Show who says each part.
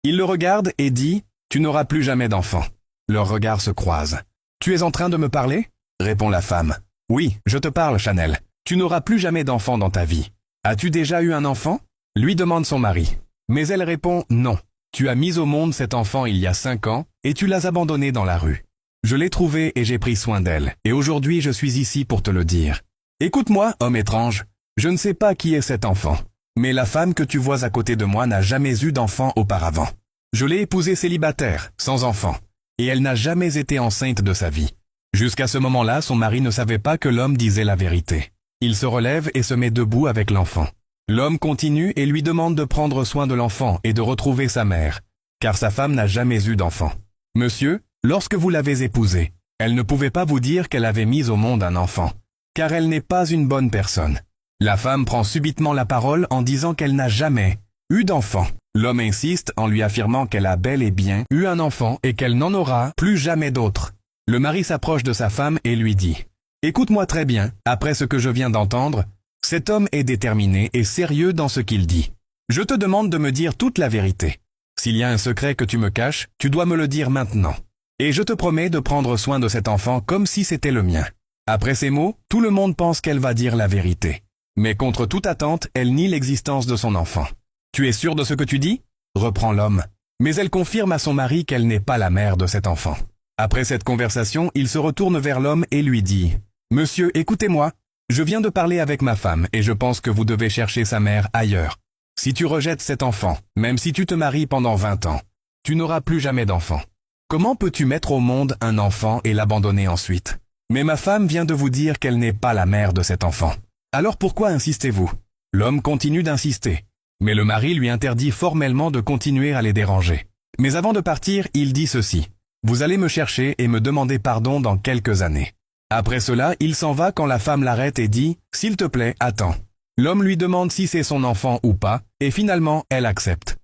Speaker 1: Il le regarde et dit « Tu n'auras plus jamais d'enfant ». Leurs regards se croisent. « Tu es en train de me parler ?» répond la femme. « Oui, je te parle, Chanel. Tu n'auras plus jamais d'enfant dans ta vie. As-tu déjà eu un enfant ?» lui demande son mari. Mais elle répond « Non. Tu as mis au monde cet enfant il y a 5 ans et tu l'as abandonné dans la rue. Je l'ai trouvée et j'ai pris soin d'elle, et aujourd'hui je suis ici pour te le dire. Écoute-moi, homme étrange, je ne sais pas qui est cet enfant, mais la femme que tu vois à côté de moi n'a jamais eu d'enfant auparavant. Je l'ai épousée célibataire, sans enfant, et elle n'a jamais été enceinte de sa vie. Jusqu'à ce moment-là, son mari ne savait pas que l'homme disait la vérité. Il se relève et se met debout avec l'enfant. L'homme continue et lui demande de prendre soin de l'enfant et de retrouver sa mère, car sa femme n'a jamais eu d'enfant. Monsieur, lorsque vous l'avez épousée, elle ne pouvait pas vous dire qu'elle avait mis au monde un enfant, car elle n'est pas une bonne personne. La femme prend subitement la parole en disant qu'elle n'a jamais eu d'enfant. L'homme insiste en lui affirmant qu'elle a bel et bien eu un enfant et qu'elle n'en aura plus jamais d'autre. Le mari s'approche de sa femme et lui dit « Écoute-moi très bien, après ce que je viens d'entendre, cet homme est déterminé et sérieux dans ce qu'il dit. Je te demande de me dire toute la vérité. S'il y a un secret que tu me caches, tu dois me le dire maintenant. Et je te promets de prendre soin de cet enfant comme si c'était le mien. » Après ces mots, tout le monde pense qu'elle va dire la vérité. Mais contre toute attente, elle nie l'existence de son enfant. « Tu es sûr de ce que tu dis ?» reprend l'homme. Mais elle confirme à son mari qu'elle n'est pas la mère de cet enfant. Après cette conversation, il se retourne vers l'homme et lui dit « Monsieur, écoutez-moi. Je viens de parler avec ma femme et je pense que vous devez chercher sa mère ailleurs. Si tu rejettes cet enfant, même si tu te maries pendant 20 ans, tu n'auras plus jamais d'enfant. Comment peux-tu mettre au monde un enfant et l'abandonner ensuite? Mais ma femme vient de vous dire qu'elle n'est pas la mère de cet enfant. Alors pourquoi insistez-vous? » L'homme continue d'insister, mais le mari lui interdit formellement de continuer à les déranger. Mais avant de partir, il dit ceci « Vous allez me chercher et me demander pardon dans quelques années. » Après cela, il s'en va quand la femme l'arrête et dit « S'il te plaît, attends. » L'homme lui demande si c'est son enfant ou pas, et finalement, elle accepte.